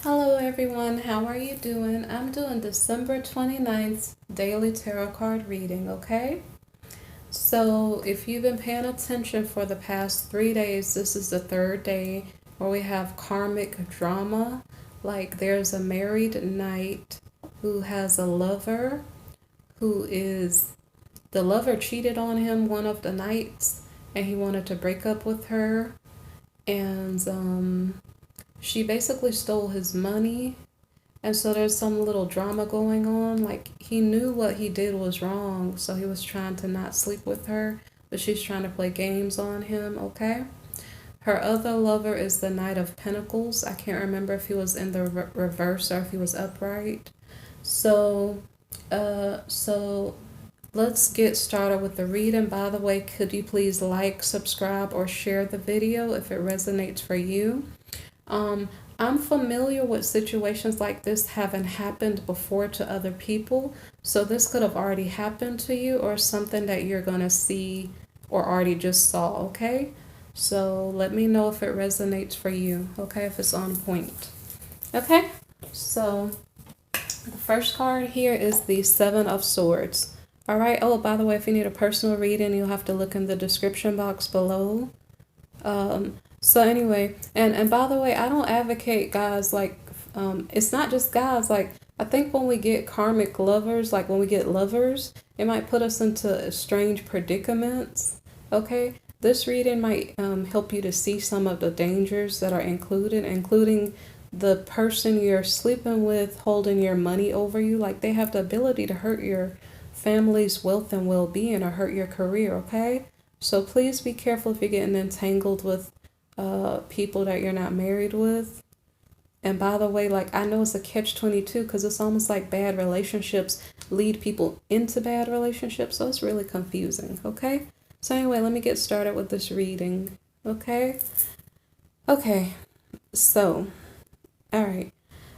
Hello everyone, how are you doing? I'm doing December 29th daily tarot card reading, okay? So if you've been paying attention for the past 3 days, this is the third day where we have karmic drama. Like there's a married knight who has a lover the lover cheated on him one of the nights and he wanted to break up with her. And she basically stole his money. And so there's some little drama going on. Like he knew what he did was wrong, so he was trying to not sleep with her, but she's trying to play games on him, okay? Her other lover is the Knight of Pentacles. I can't remember if he was in the reverse or if he was upright. So, so let's get started with the reading. By the way, could you please like, subscribe, or share the video if it resonates for you? I'm familiar with situations like this having happened before to other people. So this could have already happened to you or something that you're going to see or already just saw, okay? So let me know if it resonates for you, okay? If it's on point. Okay? So the first card here is the Seven of Swords. All right. Oh, by the way, if you need a personal reading, you'll have to look in the description box below. So anyway, and by the way, I don't advocate guys like it's not just guys. Like I think when we get karmic lovers, like when we get lovers, it might put us into strange predicaments. Okay, this reading might help you to see some of the dangers that are included, including the person you're sleeping with holding your money over you. Like they have the ability to hurt your family's wealth and well-being or hurt your career. Okay, so please be careful if you're getting entangled with people that you're not married with. And by the way, like I know it's a catch-22 because it's almost like bad relationships lead people into bad relationships. So it's really confusing. Okay. So anyway, let me get started with this reading. Okay. Okay. So, all right.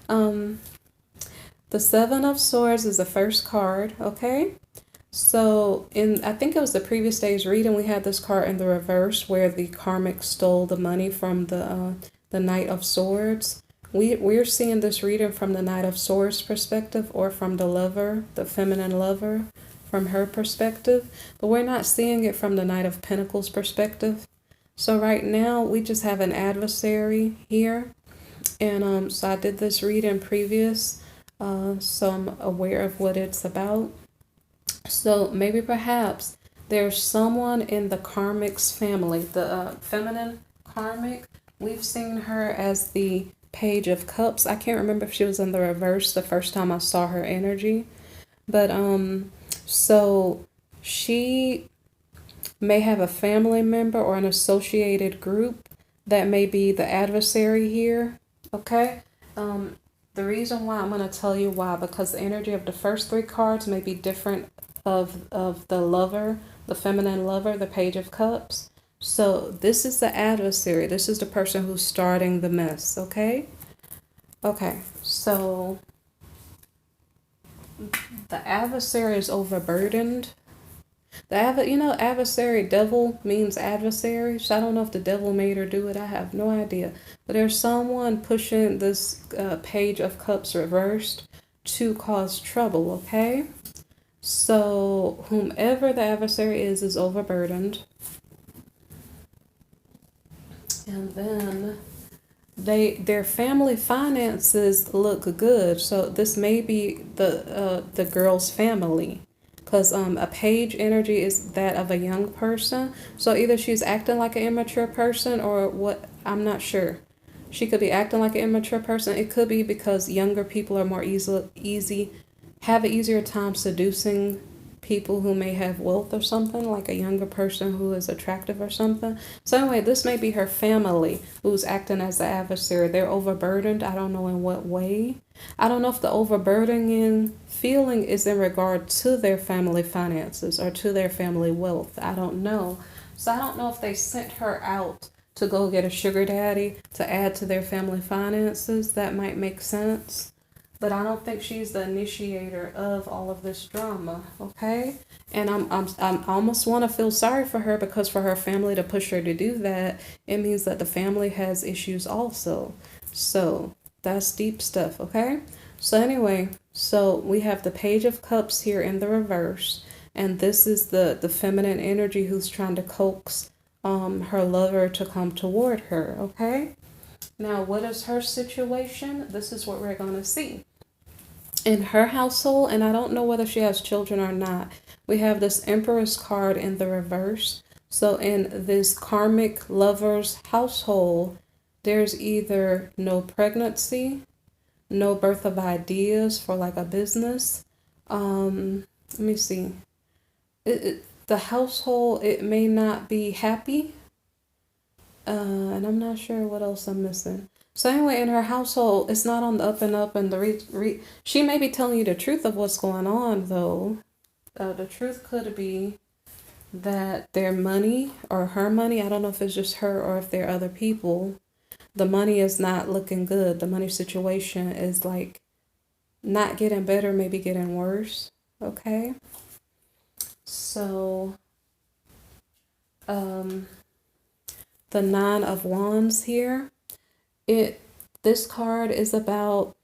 The Seven of Swords is the first card. Okay. So I think it was the previous day's reading, we had this card in the reverse where the karmic stole the money from the Knight of Swords. We're seeing this reading from the Knight of Swords perspective or from the lover, the feminine lover, from her perspective, but we're not seeing it from the Knight of Pentacles perspective. So right now we just have an adversary here, and so I did this reading previous, so I'm aware of what it's about. So maybe perhaps there's someone in the karmic's family, the feminine karmic. We've seen her as the Page of Cups. I can't remember if she was in the reverse the first time I saw her energy. But so she may have a family member or an associated group that may be the adversary here. Okay? The reason why I'm going to tell you why, because the energy of the first three cards may be different of the lover, the feminine lover, the Page of Cups. So this is the adversary. This is the person who's starting the mess, okay? Okay, so the adversary is overburdened. Adversary, devil means adversary. So I don't know if the devil made her do it. I have no idea. But there's someone pushing this Page of Cups reversed to cause trouble, okay? So whomever the adversary is overburdened. And then their family finances look good. So this may be the girl's family, because a page energy is that of a young person. So either she's acting like an immature person or what, I'm not sure. She could be acting like an immature person. It could be because younger people are more have an easier time seducing people who may have wealth or something, like a younger person who is attractive or something. So anyway, this may be her family who's acting as the adversary. They're overburdened. I don't know in what way. I don't know if the overburdening feeling is in regard to their family finances or to their family wealth. I don't know. So I don't know if they sent her out to go get a sugar daddy to add to their family finances. That might make sense. But I don't think she's the initiator of all of this drama, okay? And I'm almost want to feel sorry for her, because for her family to push her to do that, it means that the family has issues also. So That's deep stuff, okay? So anyway, so we have the Page of Cups here in the reverse, and this is the feminine energy who's trying to coax her lover to come toward her, okay? Now, what is her situation? This is what we're going to see. In her household, and I don't know whether she has children or not, we have this Empress card in the reverse. So in this karmic lover's household, there's either no pregnancy, no birth of ideas for like a business. Let me see. The household, it may not be happy. And I'm not sure what else I'm missing. So anyway, in her household, it's not on the up and up, and she may be telling you the truth of what's going on, though. The truth could be that their money or her money, I don't know if it's just her or if there are other people, the money is not looking good. The money situation is like not getting better, maybe getting worse. Okay. So, the Nine of Wands here. This card is about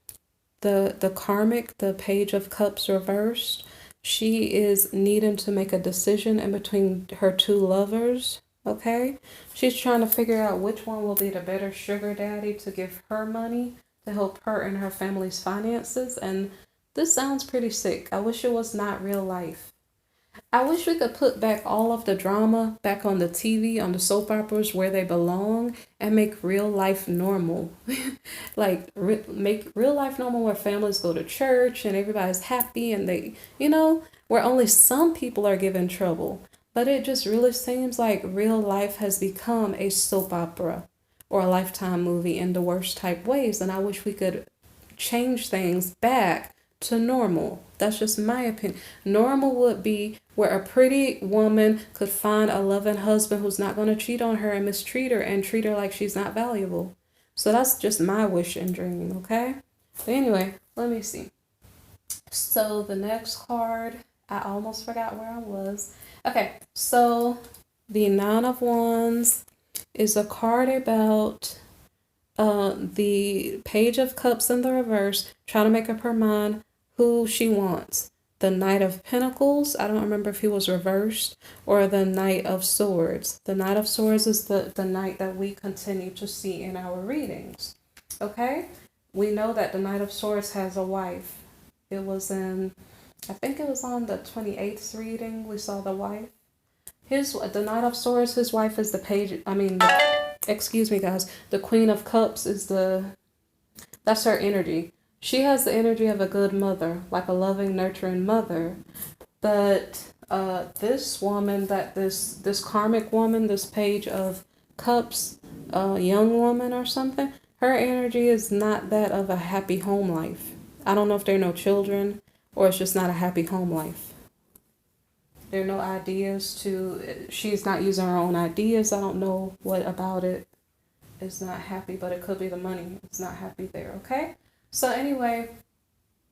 the karmic, the Page of Cups reversed. She is needing to make a decision in between her two lovers. Okay, she's trying to figure out which one will be the better sugar daddy to give her money to help her and her family's finances. And this sounds pretty sick. I wish it was not real life. I wish we could put back all of the drama back on the TV, on the soap operas where they belong, and make real life normal. Like, make real life normal where families go to church and everybody's happy and they, where only some people are given trouble. But it just really seems like real life has become a soap opera or a Lifetime movie in the worst type ways. And I wish we could change things back to normal. That's just my opinion. Normal would be where a pretty woman could find a loving husband who's not going to cheat on her and mistreat her and treat her like she's not valuable. So that's just my wish and dream, okay? But anyway, let me see. So the next card, I almost forgot where I was. Okay, so the Nine of Wands is a card about the Page of Cups in the reverse, trying to make up her mind who she wants. The Knight of Pentacles, I don't remember if he was reversed, or the Knight of Swords. The Knight of Swords is the knight that we continue to see in our readings. Okay? We know that the Knight of Swords has a wife. It was I think it was on the 28th reading, we saw the wife. The Knight of Swords, his wife is excuse me guys, the Queen of Cups is that's her energy. She has the energy of a good mother, like a loving, nurturing mother. But this woman, this karmic woman, this Page of Cups, young woman or something, her energy is not that of a happy home life. I don't know if there are no children or it's just not a happy home life. There are no ideas she's not using her own ideas. I don't know what about it is not happy, but it could be the money. It's not happy there, okay? So anyway,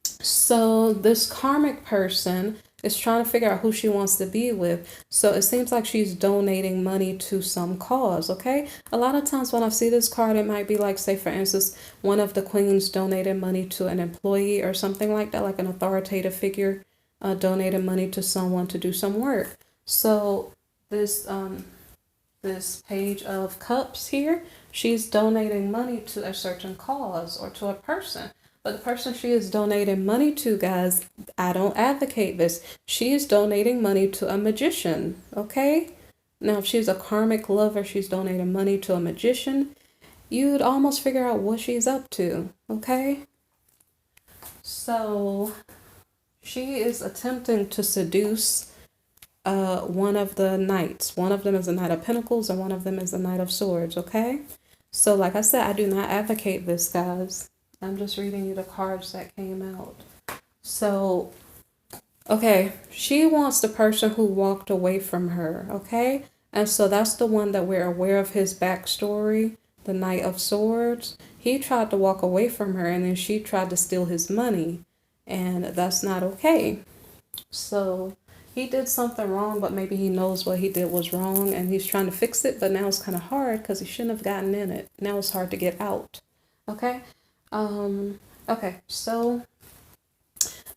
so this karmic person is trying to figure out who she wants to be with. So it seems like she's donating money to some cause, okay? A lot of times when I see this card, it might be like, say, for instance, one of the queens donated money to an employee or something like that, like an authoritative figure donated money to someone to do some work. So this Page of Cups here, she's donating money to a certain cause or to a person. But the person she is donating money to, guys, I don't advocate this. She is donating money to a magician, okay? Now, if she's a karmic lover, she's donating money to a magician. You'd almost figure out what she's up to, okay? So she is attempting to seduce one of the knights. One of them is the Knight of Pentacles and one of them is the Knight of Swords, okay? So like I said, I do not advocate this, guys. I'm just reading you the cards that came out. So, okay, she wants the person who walked away from her, okay? And so that's the one that we're aware of his backstory, the Knight of Swords. He tried to walk away from her and then she tried to steal his money. And that's not okay. So he did something wrong, but maybe he knows what he did was wrong and he's trying to fix it. But now it's kind of hard because he shouldn't have gotten in it. Now it's hard to get out. Okay. Okay, so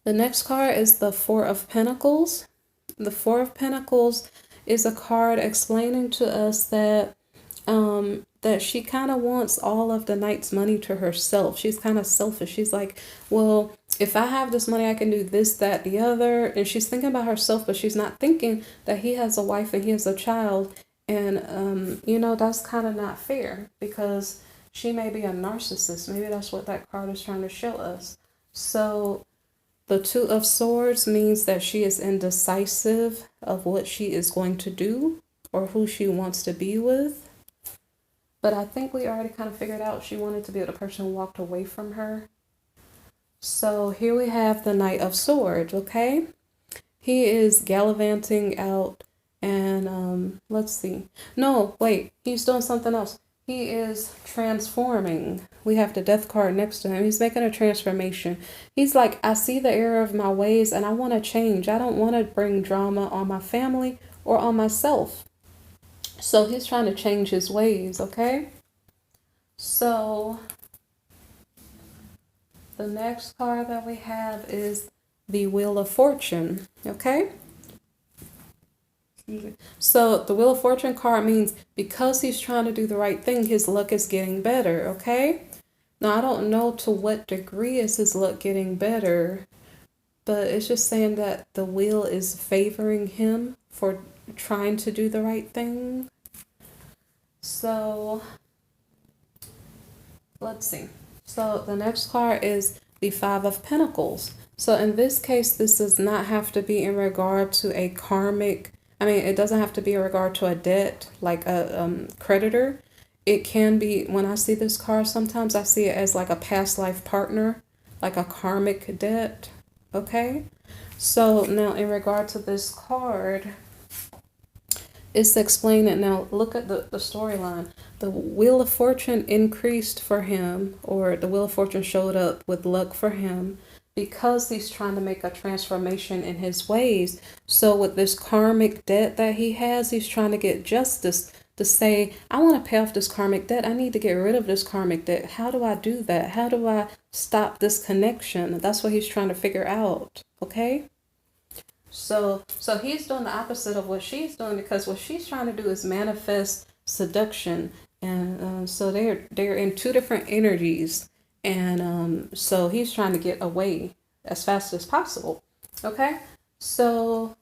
the next card is the Four of Pentacles. The Four of Pentacles is a card explaining to us that she kind of wants all of the knight's money to herself. She's kind of selfish. She's like, well, if I have this money, I can do this, that, the other. And she's thinking about herself, but she's not thinking that he has a wife and he has a child. And, you know, that's kind of not fair because she may be a narcissist. Maybe that's what that card is trying to show us. So the Two of Swords means that she is indecisive of what she is going to do or who she wants to be with. But I think we already kind of figured out she wanted to be with a person who walked away from her. So here we have the Knight of Swords, okay? He is gallivanting out and let's see. No, wait, he's doing something else. He is transforming. We have the Death card next to him. He's making a transformation. He's like, I see the error of my ways and I want to change. I don't want to bring drama on my family or on myself. So he's trying to change his ways, okay? So the next card that we have is the Wheel of Fortune, okay? So the Wheel of Fortune card means because he's trying to do the right thing, his luck is getting better, okay? Now, I don't know to what degree is his luck getting better, but it's just saying that the wheel is favoring him for trying to do the right thing. So let's see. So the next card is the Five of Pentacles. So in this case, this does not have to be in regard to a karmic. I mean, it doesn't have to be in regard to a debt, like a creditor. It can be, when I see this card, sometimes I see it as like a past life partner, like a karmic debt. Okay. So now in regard to this card, it's explaining. Now look at the storyline. The Wheel of Fortune increased for him, or the Wheel of Fortune showed up with luck for him because he's trying to make a transformation in his ways. So with this karmic debt that he has, he's trying to get justice to say, I want to pay off this karmic debt. I need to get rid of this karmic debt. How do I do that? How do I stop this connection? That's what he's trying to figure out. Okay. So he's doing the opposite of what she's doing, because what she's trying to do is manifest seduction, and so they're in two different energies, and so he's trying to get away as fast as possible. Okay, so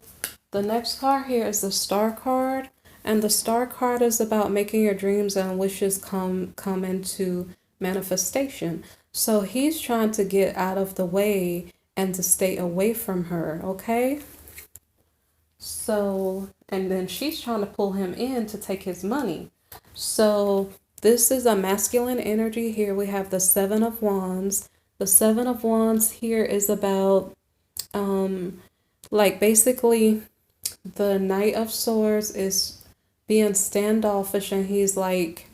the next card here is the Star card, and the Star card is about making your dreams and wishes come into manifestation. So he's trying to get out of the way and to stay away from her. Okay. So, and then she's trying to pull him in to take his money. So this is a masculine energy. Here we have the Seven of Wands. The Seven of Wands here is about, like basically the Knight of Swords is being standoffish, and he's like,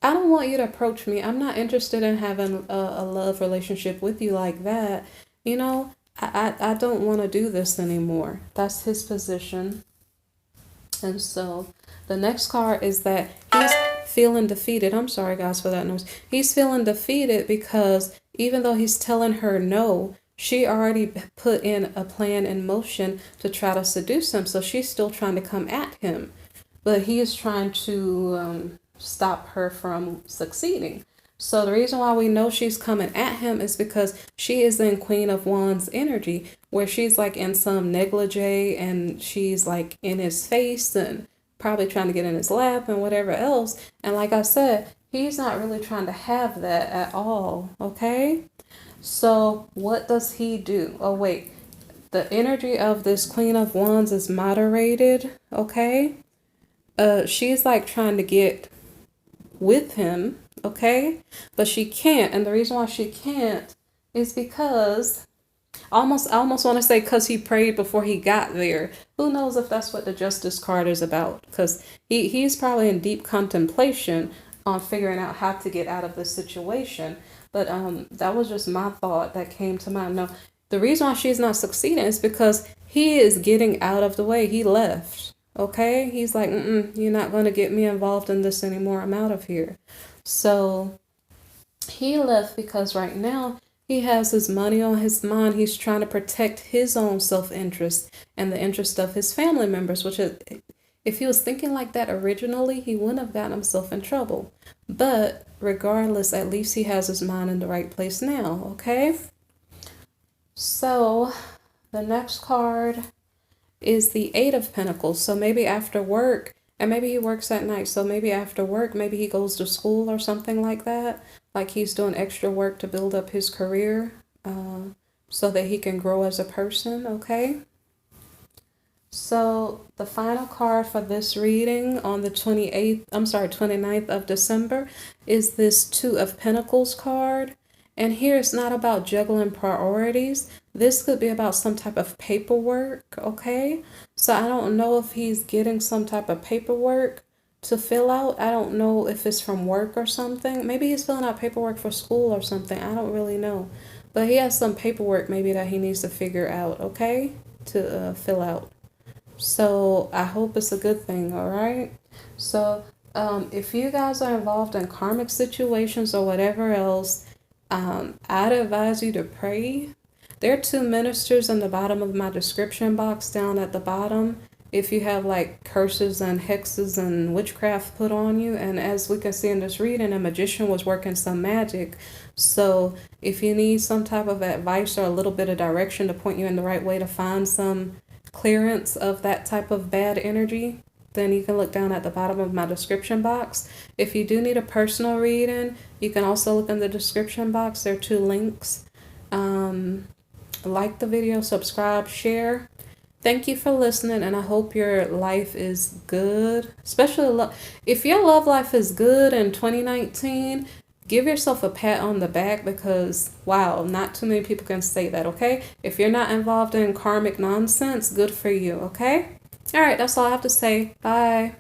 I don't want you to approach me. I'm not interested in having a love relationship with you like that. You know, I don't want to do this anymore. That's his position. And so the next card is that he's feeling defeated. I'm sorry, guys, for that noise. He's feeling defeated because even though he's telling her no, she already put in a plan in motion to try to seduce him. So she's still trying to come at him. But he is trying to stop her from succeeding. So the reason why we know she's coming at him is because she is in Queen of Wands energy, where she's like in some negligee and she's like in his face and probably trying to get in his lap and whatever else. And like I said, he's not really trying to have that at all. Okay. So what does he do? Oh, wait. The energy of this Queen of Wands is moderated. Okay. She's like trying to get with him. Okay, but she can't, and the reason why she can't is because I almost want to say because he prayed before he got there. Who knows if that's what the Justice card is about? Because he's probably in deep contemplation on figuring out how to get out of this situation. But that was just my thought that came to mind. No, the reason why she's not succeeding is because he is getting out of the way. He left. Okay, he's like, you're not going to get me involved in this anymore. I'm out of here. So He left because right now he has his money on his mind. He's trying to protect his own self-interest and the interest of his family members, which is, if he was thinking like that originally, he wouldn't have gotten himself in trouble. But regardless, at least he has his mind in the right place now, okay? So the next card is the Eight of Pentacles. So maybe after work, and maybe he works at night. So maybe after work, maybe he goes to school or something like that. Like he's doing extra work to build up his career so that he can grow as a person, okay? So the final card for this reading on the 29th of December is this Two of Pentacles card. And here it's not about juggling priorities. This could be about some type of paperwork, okay? So I don't know if he's getting some type of paperwork to fill out. I don't know if it's from work or something. Maybe he's filling out paperwork for school or something. I don't really know. But he has some paperwork maybe that he needs to figure out, okay? To fill out. So I hope it's a good thing, all right? So if you guys are involved in karmic situations or whatever else, I'd advise you to pray. There are two ministers in the bottom of my description box down at the bottom. If you have like curses and hexes and witchcraft put on you, and as we can see in this reading, a magician was working some magic. So if you need some type of advice or a little bit of direction to point you in the right way to find some clearance of that type of bad energy, then you can look down at the bottom of my description box. If you do need a personal reading, you can also look in the description box. There are two links. Like the video, subscribe, share. Thank you for listening, and I hope your life is good. Especially if your love life is good in 2019, give yourself a pat on the back because, wow, not too many people can say that, okay? If you're not involved in karmic nonsense, good for you, okay? All right, that's all I have to say. Bye.